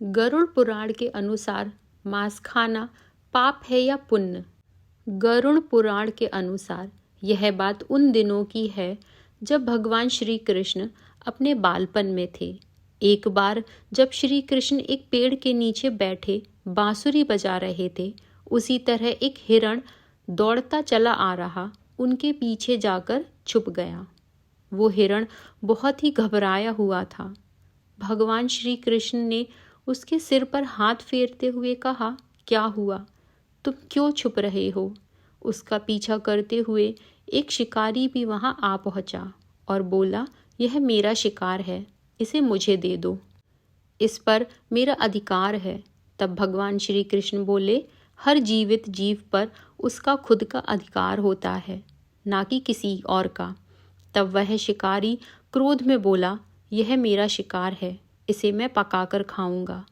गरुड़ पुराण के अनुसार मांस खाना पाप है या पुण्य। गरुड़ पुराण के अनुसार यह बात उन दिनों की है जब भगवान श्री कृष्ण अपने बालपन में थे। एक बार जब श्री कृष्ण एक पेड़ के नीचे बैठे बांसुरी बजा रहे थे, उसी तरह एक हिरण दौड़ता चला आ रहा उनके पीछे जाकर छुप गया। वो हिरण बहुत ही घबराया हुआ था। भगवान श्री कृष्ण ने उसके सिर पर हाथ फेरते हुए कहा, क्या हुआ? तुम क्यों छुप रहे हो? उसका पीछा करते हुए एक शिकारी भी वहां आ पहुंचा और बोला, यह मेरा शिकार है, इसे मुझे दे दो, इस पर मेरा अधिकार है। तब भगवान श्री कृष्ण बोले, हर जीवित जीव पर उसका खुद का अधिकार होता है, ना कि किसी और का। तब वह शिकारी क्रोध में बोला, यह मेरा शिकार है, इसे मैं पकाकर खाऊंगा।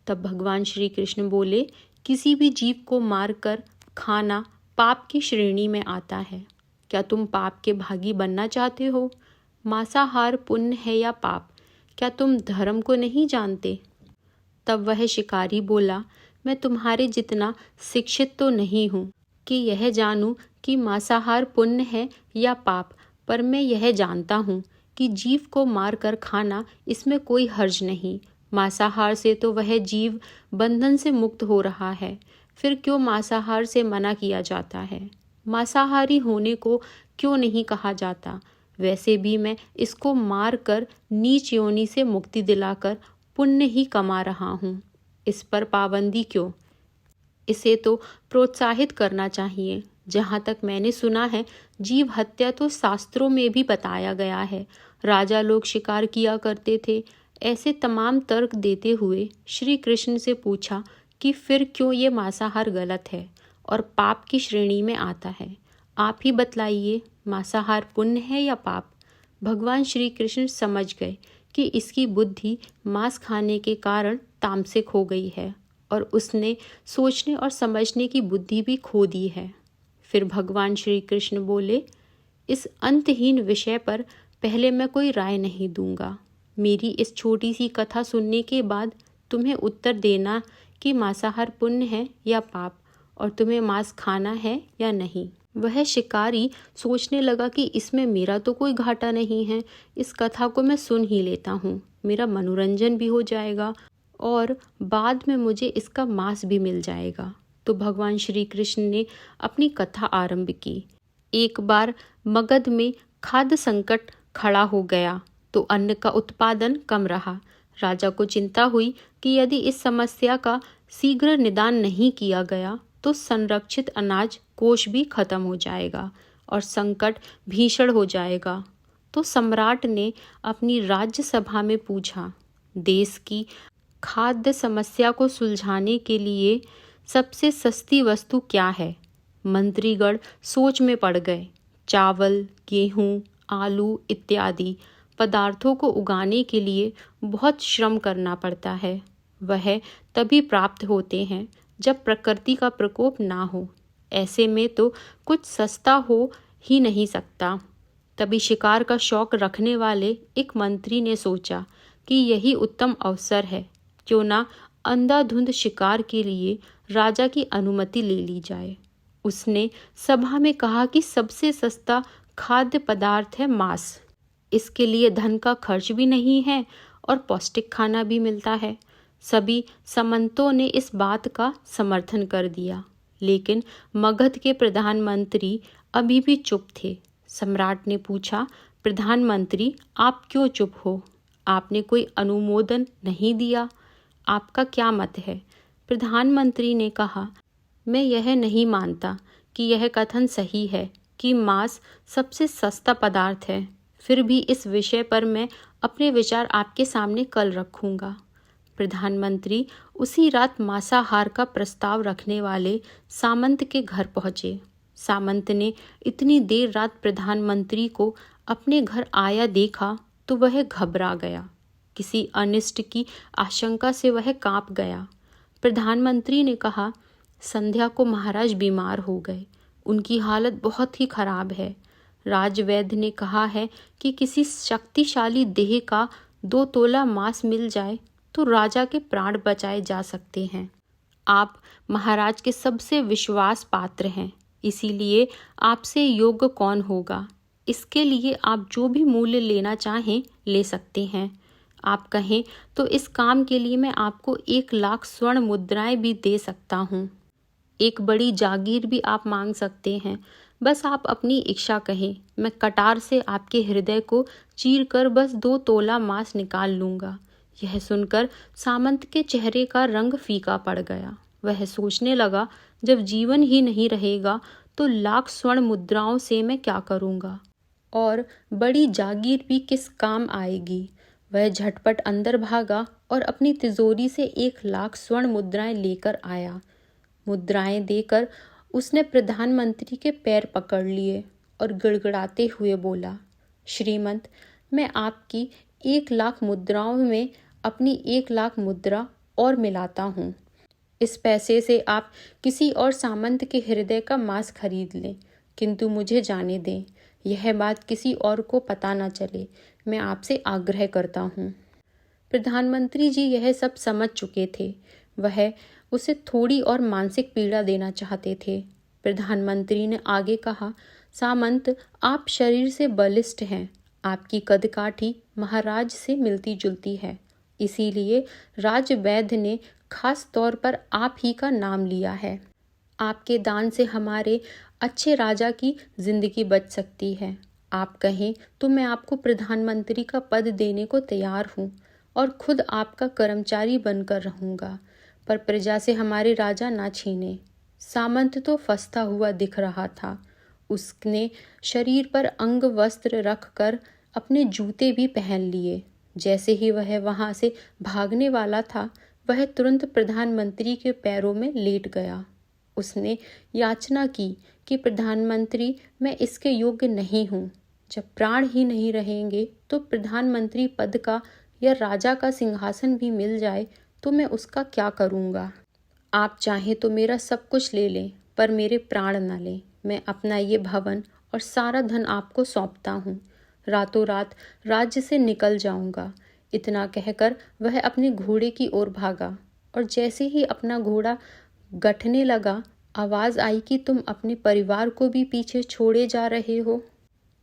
तब भगवान श्री कृष्ण बोले, किसी भी जीव को मारकर खाना पाप की श्रेणी में आता है। क्या तुम पाप के भागी बनना चाहते हो? मांसाहार पुण्य है या पाप? क्या तुम धर्म को नहीं जानते? तब वह शिकारी बोला, मैं तुम्हारे जितना शिक्षित तो नहीं हूँ कि यह जानूं कि मांसाहार पुण्य है या पाप, पर मैं यह जानता हूँ कि जीव को मारकर खाना इसमें कोई हर्ज नहीं। मांसाहार से तो वह जीव बंधन से मुक्त हो रहा है, फिर क्यों मांसाहार से मना किया जाता है? मांसाहारी होने को क्यों नहीं कहा जाता? वैसे भी मैं इसको मार कर नीच योनि से मुक्ति दिलाकर पुण्य ही कमा रहा हूँ। इस पर पाबंदी क्यों? इसे तो प्रोत्साहित करना चाहिए। जहाँ तक मैंने सुना है, जीव हत्या तो शास्त्रों में भी बताया गया है। राजा लोग शिकार किया करते थे। ऐसे तमाम तर्क देते हुए श्री कृष्ण से पूछा कि फिर क्यों ये मांसाहार गलत है और पाप की श्रेणी में आता है? आप ही बतलाइए, मांसाहार पुण्य है या पाप? भगवान श्री कृष्ण समझ गए कि इसकी बुद्धि मांस खाने के कारण तामसिक हो गई है और उसने सोचने और समझने की बुद्धि भी खो दी है। फिर भगवान श्री कृष्ण बोले, इस अंतहीन विषय पर पहले मैं कोई राय नहीं दूंगा। मेरी इस छोटी सी कथा सुनने के बाद तुम्हें उत्तर देना कि मांसाहार पुण्य है या पाप, और तुम्हें मांस खाना है या नहीं। वह शिकारी सोचने लगा कि इसमें मेरा तो कोई घाटा नहीं है, इस कथा को मैं सुन ही लेता हूँ, मेरा मनोरंजन भी हो जाएगा और बाद में मुझे इसका मांस भी मिल जाएगा। तो भगवान श्री कृष्ण ने अपनी कथा आरंभ की। एक बार मगध में खाद्य संकट खड़ा हो गया तो अन्न का उत्पादन कम रहा। राजा को चिंता हुई कि यदि इस समस्या का शीघ्र निदान नहीं किया गया तो संरक्षित अनाज कोष भी खत्म हो जाएगा और संकट भीषण हो जाएगा। तो सम्राट ने अपनी राज्य सभा में पूछा, देश की खाद्य समस्या को सुलझाने के लिए सबसे सस्ती वस्तु क्या है? मंत्रीगण सोच में पड़ गए। चावल, गेहूं, आलू इत्यादि पदार्थों को उगाने के लिए बहुत श्रम करना पड़ता है। वह तभी प्राप्त होते हैं जब प्रकृति का प्रकोप ना हो। ऐसे में तो कुछ सस्ता हो ही नहीं सकता। तभी शिकार का शौक रखने वाले एक मंत्री ने सोचा कि यही उत्तम अवसर है, क्यों ना अंधाधुंध शिकार के लिए राजा की अनुमति ले ली जाए। उसने सभा में कहा कि सबसे सस्ता खाद्य पदार्थ है मांस। इसके लिए धन का खर्च भी नहीं है और पौष्टिक खाना भी मिलता है। सभी सामंतों ने इस बात का समर्थन कर दिया, लेकिन मगध के प्रधानमंत्री अभी भी चुप थे। सम्राट ने पूछा, प्रधानमंत्री आप क्यों चुप हो? आपने कोई अनुमोदन नहीं दिया, आपका क्या मत है? प्रधानमंत्री ने कहा, मैं यह नहीं मानता कि यह कथन सही है कि मांस सबसे सस्ता पदार्थ है। फिर भी इस विषय पर मैं अपने विचार आपके सामने कल रखूंगा। प्रधानमंत्री उसी रात मांसाहार का प्रस्ताव रखने वाले सामंत के घर पहुंचे। सामंत ने इतनी देर रात प्रधानमंत्री को अपने घर आया देखा तो वह घबरा गया। किसी अनिष्ट की आशंका से वह कांप गया। प्रधानमंत्री ने कहा, संध्या को महाराज बीमार हो गए, उनकी हालत बहुत ही खराब है। राजवैद्य ने कहा है कि किसी शक्तिशाली देह का 2 तोला मांस मिल जाए तो राजा के प्राण बचाए जा सकते हैं। आप महाराज के सबसे विश्वास पात्र हैं, इसीलिए आपसे योग्य कौन होगा। इसके लिए आप जो भी मूल्य लेना चाहें ले सकते हैं। आप कहें तो इस काम के लिए मैं आपको 1,00,000 स्वर्ण मुद्राएं भी दे सकता हूँ। एक बड़ी जागीर भी आप मांग सकते हैं। बस आप अपनी इच्छा कहें, मैं कटार से आपके हृदय को चीर कर बस 2 तोला मांस निकाल लूँगा। यह सुनकर सामंत के चेहरे का रंग फीका पड़ गया। वह सोचने लगा, जब जीवन ही नहीं रहेगा तो 1,00,000 स्वर्ण मुद्राओं से मैं क्या करूँगा, और बड़ी जागीर भी किस काम आएगी। वह झटपट अंदर भागा और अपनी तिजोरी से 1,00,000 स्वर्ण मुद्राएं लेकर आया। मुद्राएं देकर उसने प्रधानमंत्री के पैर पकड़ लिए और गिड़गिड़ाते हुए बोला, श्रीमंत, मैं आपकी 1,00,000 मुद्राओं में अपनी 1,00,000 मुद्रा और मिलाता हूँ। इस पैसे से आप किसी और सामंत के हृदय का मांस खरीद लें, किंतु मुझे जाने दें। यह बात किसी और को पता न चले, मैं आपसे आग्रह करता हूँ। प्रधानमंत्री जी यह सब समझ चुके थे। वह उसे थोड़ी और मानसिक पीड़ा देना चाहते थे। प्रधानमंत्री ने आगे कहा, सामंत, आप शरीर से बलिष्ठ हैं। आपकी कदकाठी महाराज से मिलती जुलती है, इसीलिए राज वैद्य ने खास तौर पर आप ही का नाम लिया है। आपके दान से हमारे अच्छे राजा की जिंदगी बच सकती है। आप कहें तो मैं आपको प्रधानमंत्री का पद देने को तैयार हूँ और खुद आपका कर्मचारी बनकर रहूँगा, पर प्रजा से हमारे राजा ना छीने। सामंत तो फंसता हुआ दिख रहा था। उसने शरीर पर अंग वस्त्र रखकर अपने जूते भी पहन लिए। जैसे ही वह वहां से भागने वाला था, वह तुरंत प्रधानमंत्री के पैरों में लेट गया। उसने याचना की कि प्रधानमंत्री, मैं इसके योग्य नहीं हूँ। जब प्राण ही नहीं रहेंगे तो प्रधानमंत्री पद का या राजा का सिंहासन भी मिल जाए तो मैं उसका क्या करूँगा। आप चाहें तो मेरा सब कुछ ले लें, पर मेरे प्राण न लें। मैं अपना ये भवन और सारा धन आपको सौंपता हूँ। रातों रात राज्य से निकल जाऊंगा। इतना कहकर वह अपने घोड़े की ओर भागा, और जैसे ही अपना घोड़ा गठने लगा, आवाज आई कि तुम अपने परिवार को भी पीछे छोड़े जा रहे हो।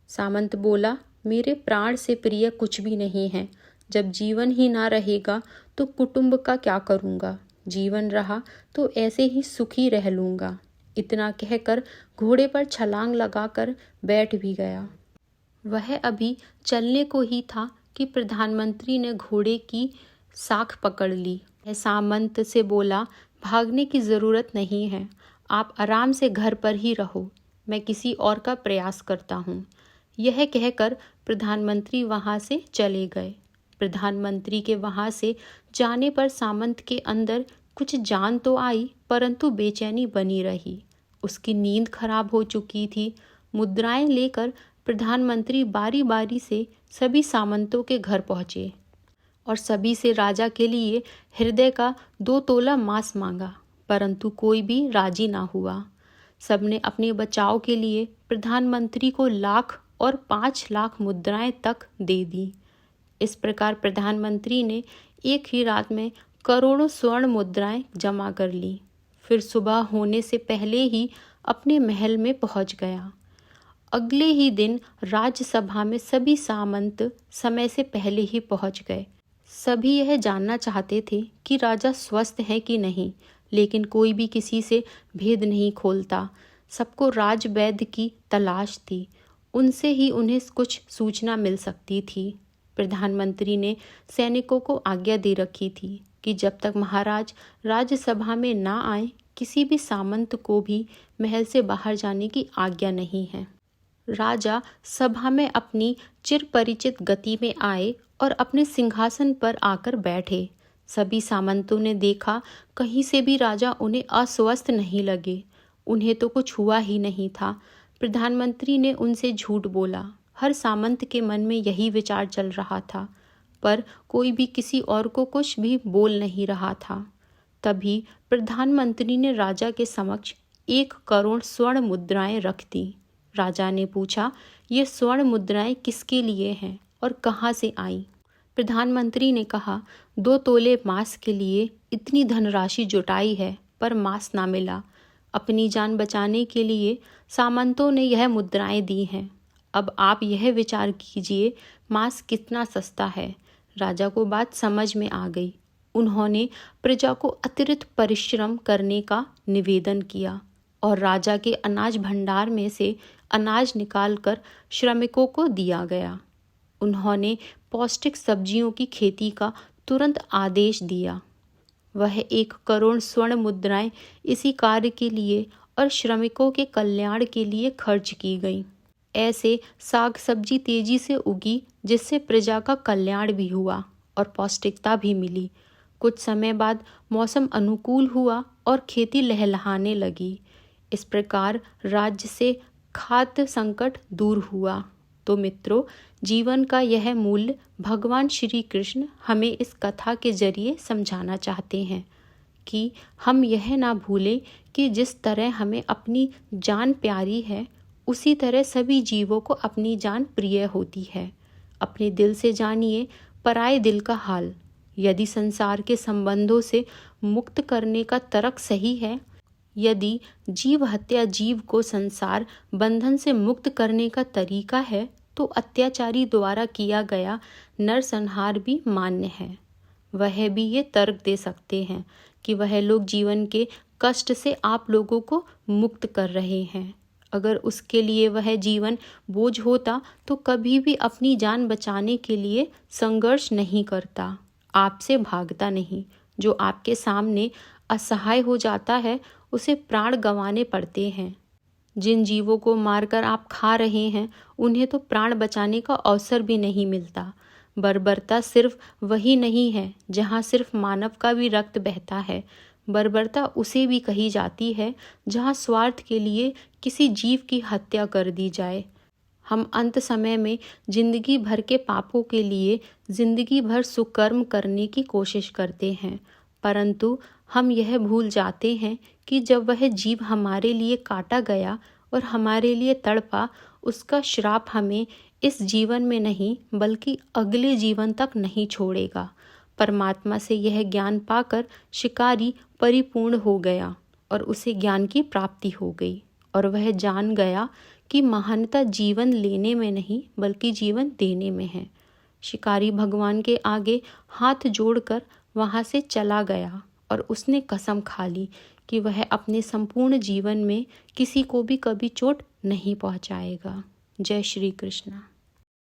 सामंत बोला, मेरे प्राण से प्रिय कुछ भी नहीं है। जब जीवन ही ना रहेगा तो कुटुंब का क्या करूँगा। जीवन रहा तो ऐसे ही सुखी रह लूँगा। इतना कहकर घोड़े पर छलांग लगाकर बैठ भी गया। वह अभी चलने को ही था कि प्रधानमंत्री ने घोड़े की साख पकड़ ली। वह सामंत से बोला, भागने की ज़रूरत नहीं है, आप आराम से घर पर ही रहो, मैं किसी और का प्रयास करता हूँ। यह कहकर प्रधानमंत्री वहाँ से चले गए। प्रधानमंत्री के वहाँ से जाने पर सामंत के अंदर कुछ जान तो आई, परंतु बेचैनी बनी रही। उसकी नींद खराब हो चुकी थी। मुद्राएं लेकर प्रधानमंत्री बारी बारी से सभी सामंतों के घर पहुँचे और सभी से राजा के लिए हृदय का 2 तोला मांस मांगा, परंतु कोई भी राजी ना हुआ। सबने अपने बचाव के लिए प्रधानमंत्री को 1,00,000 और 5,00,000 मुद्राएं तक दे दी। इस प्रकार प्रधानमंत्री ने एक ही रात में करोड़ों स्वर्ण मुद्राएं जमा कर ली। फिर सुबह होने से पहले ही अपने महल में पहुंच गया। अगले ही दिन राज्यसभा में सभी सामंत समय से पहले ही पहुंच गए। सभी यह जानना चाहते थे कि राजा स्वस्थ है कि नहीं, लेकिन कोई भी किसी से भेद नहीं खोलता। सबको राजवैद्य की तलाश थी, उनसे ही उन्हें कुछ सूचना मिल सकती थी। प्रधानमंत्री ने सैनिकों को आज्ञा दे रखी थी कि जब तक महाराज राज्यसभा में ना आए, किसी भी सामंत को भी महल से बाहर जाने की आज्ञा नहीं है। राजा सभा में अपनी चिरपरिचित गति में आए और अपने सिंहासन पर आकर बैठे। सभी सामंतों ने देखा, कहीं से भी राजा उन्हें अस्वस्थ नहीं लगे। उन्हें तो कुछ हुआ ही नहीं था। प्रधानमंत्री ने उनसे झूठ बोला। हर सामंत के मन में यही विचार चल रहा था, पर कोई भी किसी और को कुछ भी बोल नहीं रहा था। तभी प्रधानमंत्री ने राजा के समक्ष 1 करोड़ स्वर्ण मुद्राएं रख दी। राजा ने पूछा, ये स्वर्ण मुद्राएं किसके लिए हैं और कहाँ से आईं? प्रधानमंत्री ने कहा, 2 तोले मांस के लिए इतनी धनराशि जुटाई है पर मांस ना मिला। अपनी जान बचाने के लिए सामंतों ने यह मुद्राएं दी हैं। अब आप यह विचार कीजिए मांस कितना सस्ता है। राजा को बात समझ में आ गई। उन्होंने प्रजा को अतिरिक्त परिश्रम करने का निवेदन किया और राजा के अनाज भंडार में से अनाज निकालकर श्रमिकों को दिया गया। उन्होंने पौष्टिक सब्जियों की खेती का तुरंत आदेश दिया। वह 1 करोड़ स्वर्ण मुद्राएं इसी कार्य के लिए और श्रमिकों के कल्याण के लिए खर्च की गईं। ऐसे साग सब्जी तेजी से उगी जिससे प्रजा का कल्याण भी हुआ और पौष्टिकता भी मिली। कुछ समय बाद मौसम अनुकूल हुआ और खेती लहलहाने लगी। इस प्रकार राज्य से खाद्य संकट दूर हुआ। तो मित्रों, जीवन का यह मूल्य भगवान श्री कृष्ण हमें इस कथा के जरिए समझाना चाहते हैं कि हम यह ना भूलें कि जिस तरह हमें अपनी जान प्यारी है उसी तरह सभी जीवों को अपनी जान प्रिय होती है। अपने दिल से जानिए पराये दिल का हाल। यदि संसार के संबंधों से मुक्त करने का तर्क सही है, यदि जीव हत्या जीव को संसार बंधन से मुक्त करने का तरीका है, तो अत्याचारी द्वारा किया गया नरसंहार भी मान्य है। वह भी ये तर्क दे सकते हैं कि वह लोग जीवन के कष्ट से आप लोगों को मुक्त कर रहे हैं। अगर उसके लिए वह जीवन बोझ होता तो कभी भी अपनी जान बचाने के लिए संघर्ष नहीं करता, आपसे भागता नहीं। जो आपके सामने असहाय हो जाता है उसे प्राण गंवाने पड़ते हैं। जिन जीवों को मारकर आप खा रहे हैं उन्हें तो प्राण बचाने का अवसर भी नहीं मिलता। बर्बरता सिर्फ वही नहीं है जहाँ सिर्फ मानव का भी रक्त बहता है। बर्बरता उसे भी कही जाती है जहाँ स्वार्थ के लिए किसी जीव की हत्या कर दी जाए। हम अंत समय में जिंदगी भर के पापों के लिए जिंदगी भर सुकर्म करने की कोशिश करते हैं, परंतु हम यह भूल जाते हैं कि जब वह जीव हमारे लिए काटा गया और हमारे लिए तड़पा, उसका श्राप हमें इस जीवन में नहीं बल्कि अगले जीवन तक नहीं छोड़ेगा। परमात्मा से यह ज्ञान पाकर शिकारी परिपूर्ण हो गया और उसे ज्ञान की प्राप्ति हो गई और वह जान गया कि महानता जीवन लेने में नहीं बल्कि जीवन देने में है। शिकारी भगवान के आगे हाथ जोड़कर वहां से चला गया और उसने कसम खा ली कि वह अपने संपूर्ण जीवन में किसी को भी कभी चोट नहीं पहुंचाएगा। जय श्री कृष्ण।